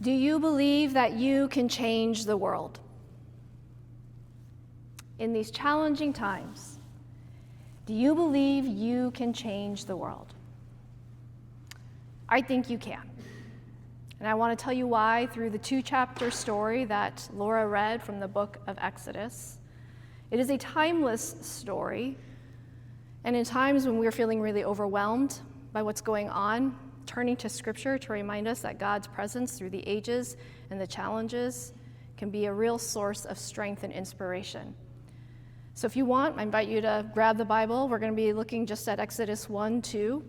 Do you believe that you can change the world? In these challenging times, do you believe you can change the world? I think you can. And I want to tell you why through the 2-chapter story that Laura read from the book of Exodus. It is a timeless story, and in times when we're feeling really overwhelmed by what's going on, turning to Scripture to remind us that God's presence through the ages and the challenges can be a real source of strength and inspiration. So if you want, I invite you to grab the Bible. We're going to be looking just at Exodus 1, 2,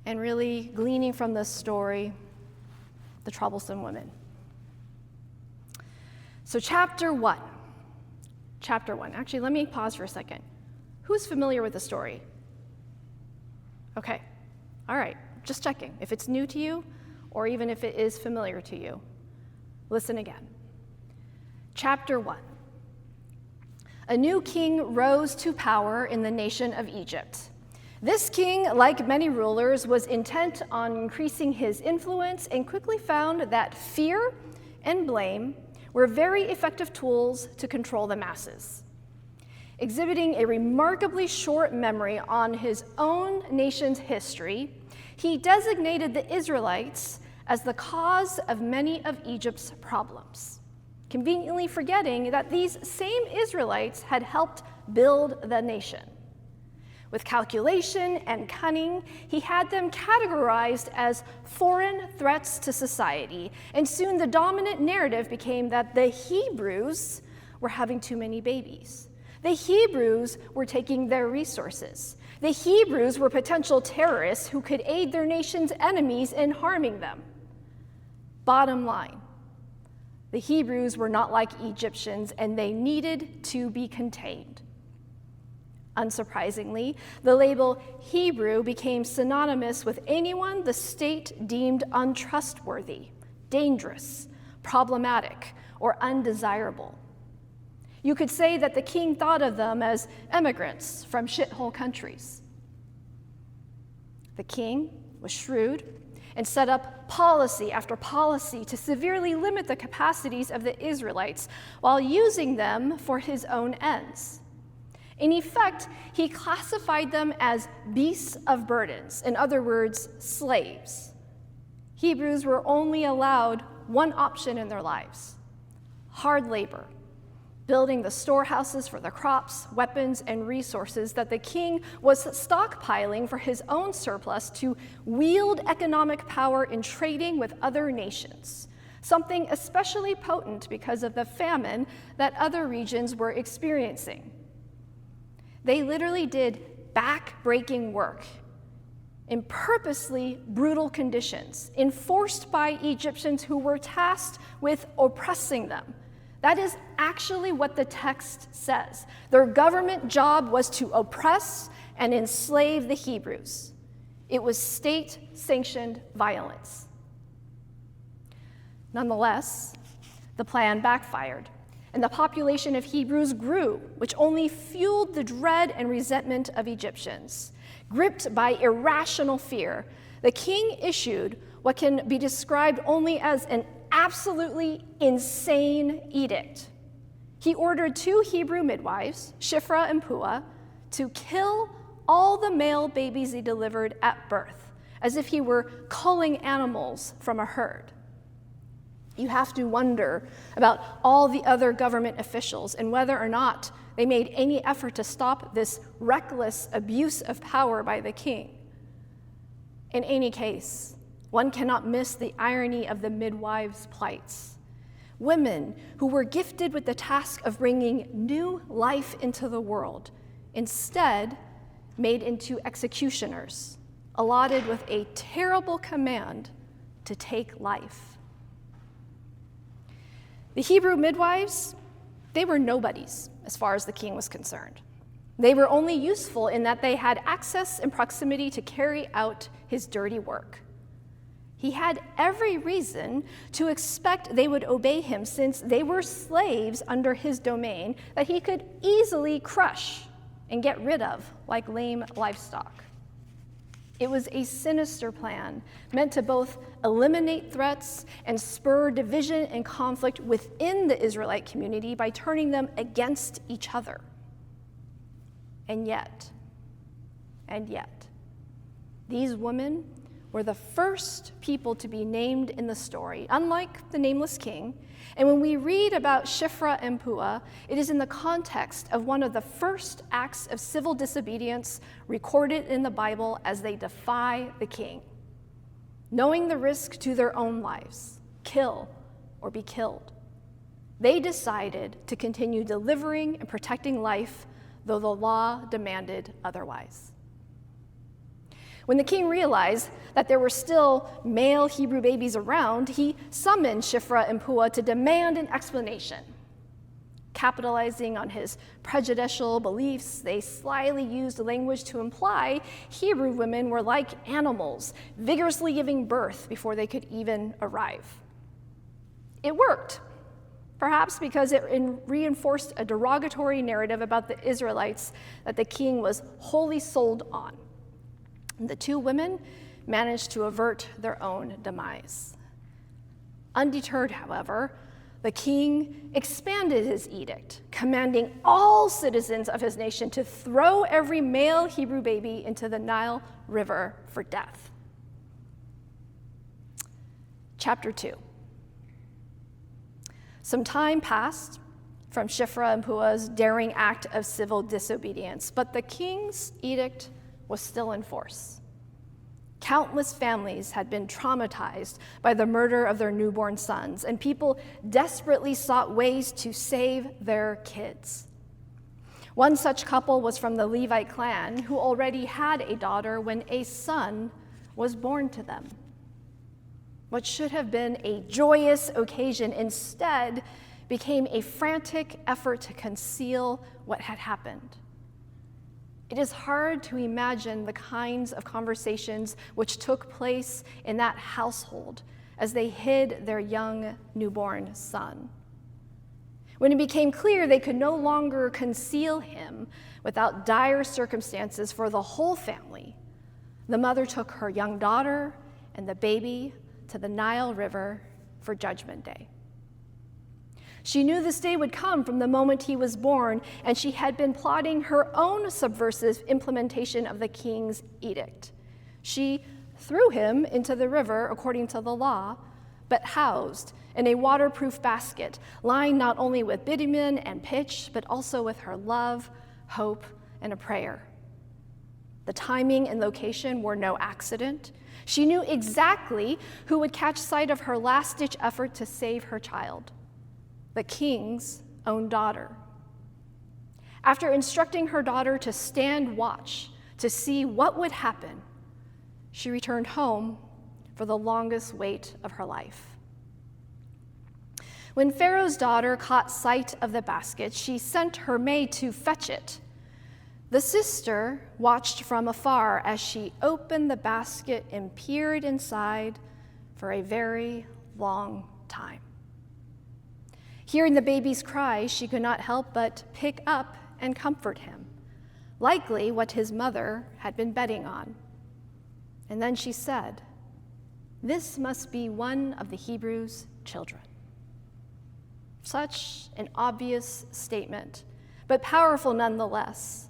and really gleaning from this story, the troublesome women. So chapter 1. Actually, let me pause for a second. Who's familiar with the story? Okay. All right, just checking. If it's new to you, or even if it is familiar to you, listen again. Chapter 1. A new king rose to power in the nation of Egypt. This king, like many rulers, was intent on increasing his influence and quickly found that fear and blame were very effective tools to control the masses. Exhibiting a remarkably short memory on his own nation's history, he designated the Israelites as the cause of many of Egypt's problems, conveniently forgetting that these same Israelites had helped build the nation. With calculation and cunning, he had them categorized as foreign threats to society, and soon the dominant narrative became that the Hebrews were having too many babies. The Hebrews were taking their resources. The Hebrews were potential terrorists who could aid their nation's enemies in harming them. Bottom line, the Hebrews were not like Egyptians, and they needed to be contained. Unsurprisingly, the label Hebrew became synonymous with anyone the state deemed untrustworthy, dangerous, problematic, or undesirable. You could say that the king thought of them as immigrants from shithole countries. The king was shrewd and set up policy after policy to severely limit the capacities of the Israelites while using them for his own ends. In effect, he classified them as beasts of burdens, in other words, slaves. Hebrews were only allowed one option in their lives: hard labor, building the storehouses for the crops, weapons, and resources that the king was stockpiling for his own surplus to wield economic power in trading with other nations, something especially potent because of the famine that other regions were experiencing. They literally did back-breaking work in purposely brutal conditions, enforced by Egyptians who were tasked with oppressing them. That is actually what the text says. Their government job was to oppress and enslave the Hebrews. It was state-sanctioned violence. Nonetheless, the plan backfired, and the population of Hebrews grew, which only fueled the dread and resentment of Egyptians. Gripped by irrational fear, the king issued what can be described only as an absolutely insane edict. He ordered 2 Hebrew midwives, Shiphrah and Puah, to kill all the male babies he delivered at birth, as if he were culling animals from a herd. You have to wonder about all the other government officials and whether or not they made any effort to stop this reckless abuse of power by the king. In any case, one cannot miss the irony of the midwives' plights. Women who were gifted with the task of bringing new life into the world, instead made into executioners, allotted with a terrible command to take life. The Hebrew midwives, they were nobodies as far as the king was concerned. They were only useful in that they had access and proximity to carry out his dirty work. He had every reason to expect they would obey him, since they were slaves under his domain that he could easily crush and get rid of like lame livestock. It was a sinister plan meant to both eliminate threats and spur division and conflict within the Israelite community by turning them against each other. And yet, these women were the first people to be named in the story, unlike the nameless king. And when we read about Shiphrah and Puah, it is in the context of one of the first acts of civil disobedience recorded in the Bible as they defy the king, knowing the risk to their own lives, kill or be killed. They decided to continue delivering and protecting life, though the law demanded otherwise. When the king realized that there were still male Hebrew babies around, he summoned Shiphrah and Puah to demand an explanation. Capitalizing on his prejudicial beliefs, they slyly used language to imply Hebrew women were like animals, vigorously giving birth before they could even arrive. It worked, perhaps because it reinforced a derogatory narrative about the Israelites that the king was wholly sold on. The two women managed to avert their own demise. Undeterred, however, the king expanded his edict, commanding all citizens of his nation to throw every male Hebrew baby into the Nile River for death. Chapter 2. Some time passed from Shiphrah and Puah's daring act of civil disobedience, but the king's edict was still in force. Countless families had been traumatized by the murder of their newborn sons, and people desperately sought ways to save their kids. One such couple was from the Levite clan, who already had a daughter when a son was born to them. What should have been a joyous occasion instead became a frantic effort to conceal what had happened. It is hard to imagine the kinds of conversations which took place in that household as they hid their young newborn son. When it became clear they could no longer conceal him without dire circumstances for the whole family, the mother took her young daughter and the baby to the Nile River for Judgment Day. She knew this day would come from the moment he was born, and she had been plotting her own subversive implementation of the king's edict. She threw him into the river according to the law, but housed in a waterproof basket, lined not only with bitumen and pitch, but also with her love, hope, and a prayer. The timing and location were no accident. She knew exactly who would catch sight of her last-ditch effort to save her child. The king's own daughter. After instructing her daughter to stand watch to see what would happen, she returned home for the longest wait of her life. When Pharaoh's daughter caught sight of the basket, she sent her maid to fetch it. The sister watched from afar as she opened the basket and peered inside for a very long time. Hearing the baby's cries, she could not help but pick up and comfort him, likely what his mother had been betting on. And then she said, "This must be one of the Hebrews' children." Such an obvious statement, but powerful nonetheless.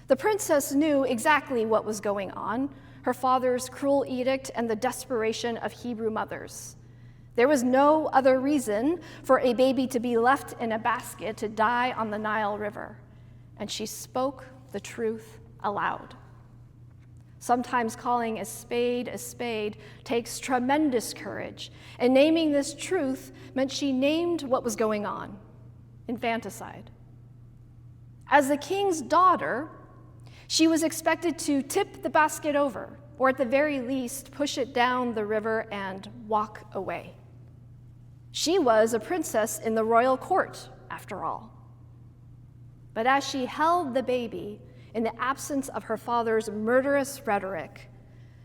The princess knew exactly what was going on, her father's cruel edict and the desperation of Hebrew mothers. There was no other reason for a baby to be left in a basket to die on the Nile River, and she spoke the truth aloud. Sometimes calling a spade takes tremendous courage, and naming this truth meant she named what was going on: infanticide. As the king's daughter, she was expected to tip the basket over, or at the very least, push it down the river and walk away. She was a princess in the royal court, after all. But as she held the baby, in the absence of her father's murderous rhetoric,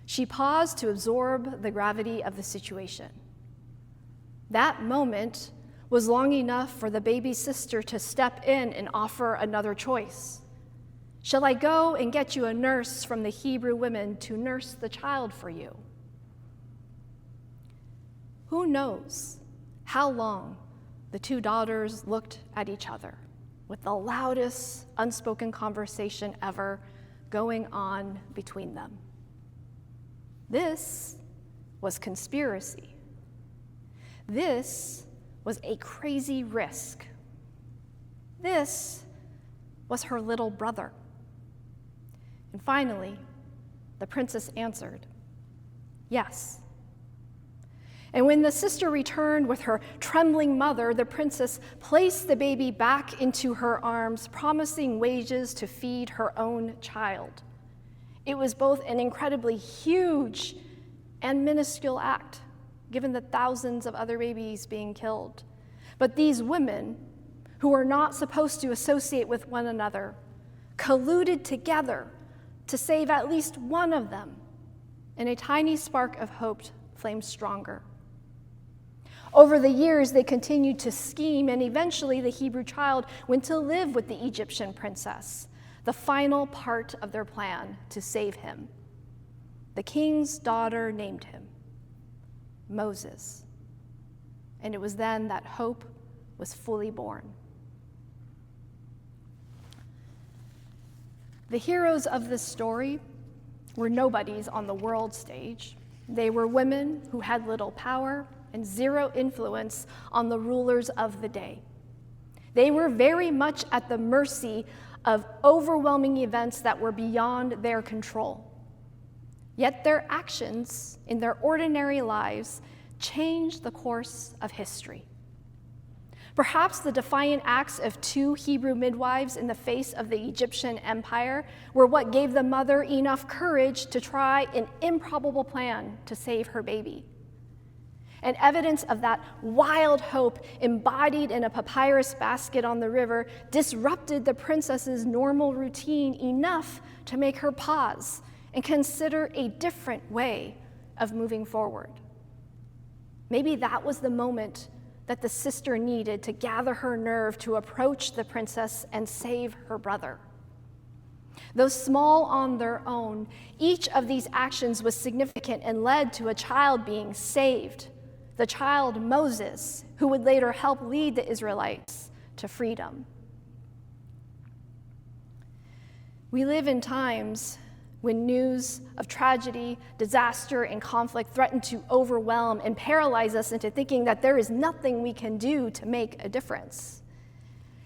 she paused to absorb the gravity of the situation. That moment was long enough for the baby's sister to step in and offer another choice. Shall I go and get you a nurse from the Hebrew women to nurse the child for you? Who knows how long the two daughters looked at each other with the loudest unspoken conversation ever going on between them. This was conspiracy. This was a crazy risk. This was her little brother. And finally, the princess answered, yes. And when the sister returned with her trembling mother, the princess placed the baby back into her arms, promising wages to feed her own child. It was both an incredibly huge and minuscule act, given the thousands of other babies being killed. But these women, who were not supposed to associate with one another, colluded together to save at least one of them, and a tiny spark of hope flamed stronger. Over the years, they continued to scheme, and eventually the Hebrew child went to live with the Egyptian princess, the final part of their plan to save him. The king's daughter named him Moses, and it was then that hope was fully born. The heroes of this story were nobodies on the world stage. They were women who had little power and zero influence on the rulers of the day. They were very much at the mercy of overwhelming events that were beyond their control. Yet their actions in their ordinary lives changed the course of history. Perhaps the defiant acts of two Hebrew midwives in the face of the Egyptian empire were what gave the mother enough courage to try an improbable plan to save her baby. And evidence of that wild hope embodied in a papyrus basket on the river disrupted the princess's normal routine enough to make her pause and consider a different way of moving forward. Maybe that was the moment that the sister needed to gather her nerve to approach the princess and save her brother. Though small on their own, each of these actions was significant and led to a child being saved, the child Moses, who would later help lead the Israelites to freedom. We live in times when news of tragedy, disaster, and conflict threaten to overwhelm and paralyze us into thinking that there is nothing we can do to make a difference.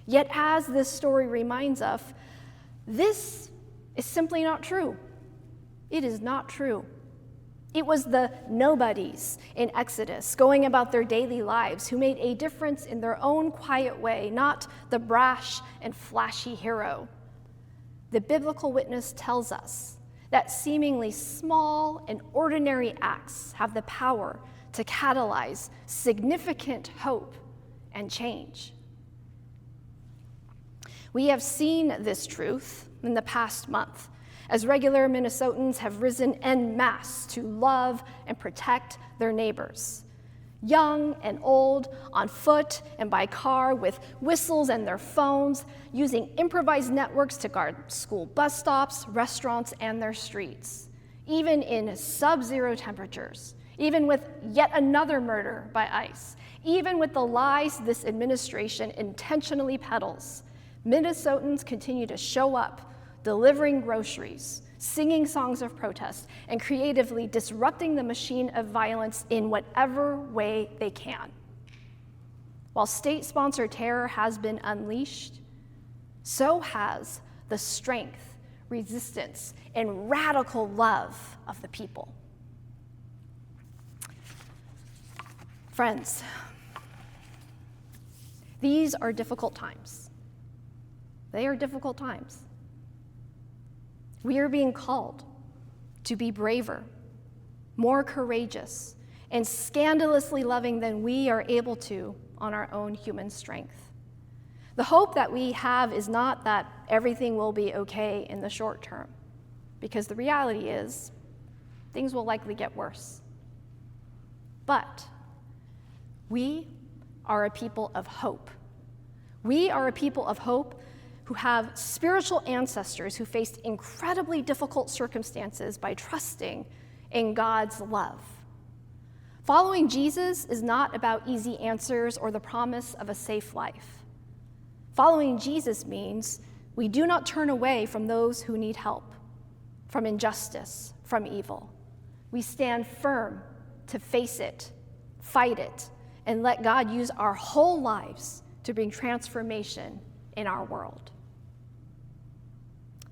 Yet, as this story reminds us, this is simply not true. It is not true. It was the nobodies in Exodus going about their daily lives who made a difference in their own quiet way, not the brash and flashy hero. The biblical witness tells us that seemingly small and ordinary acts have the power to catalyze significant hope and change. We have seen this truth in the past month as regular Minnesotans have risen en masse to love and protect their neighbors. Young and old, on foot and by car, with whistles and their phones, using improvised networks to guard school bus stops, restaurants, and their streets, even in sub-zero temperatures, even with yet another murder by ICE, even with the lies this administration intentionally peddles. Minnesotans continue to show up, delivering groceries, singing songs of protest, and creatively disrupting the machine of violence in whatever way they can. While state-sponsored terror has been unleashed, so has the strength, resistance, and radical love of the people. Friends, these are difficult times. They are difficult times. We are being called to be braver, more courageous, and scandalously loving than we are able to on our own human strength. The hope that we have is not that everything will be okay in the short term, because the reality is things will likely get worse. But we are a people of hope. We are a people of hope who have spiritual ancestors who faced incredibly difficult circumstances by trusting in God's love. Following Jesus is not about easy answers or the promise of a safe life. Following Jesus means we do not turn away from those who need help, from injustice, from evil. We stand firm to face it, fight it, and let God use our whole lives to bring transformation in our world.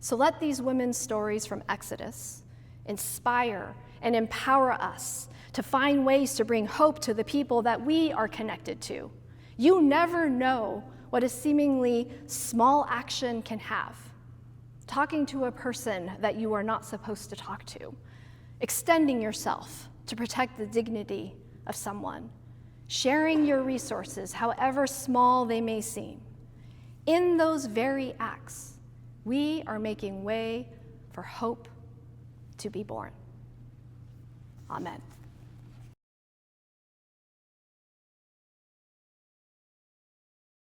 So let these women's stories from Exodus inspire and empower us to find ways to bring hope to the people that we are connected to. You never know what a seemingly small action can have. Talking to a person that you are not supposed to talk to, extending yourself to protect the dignity of someone, sharing your resources, however small they may seem. In those very acts, we are making way for hope to be born. Amen.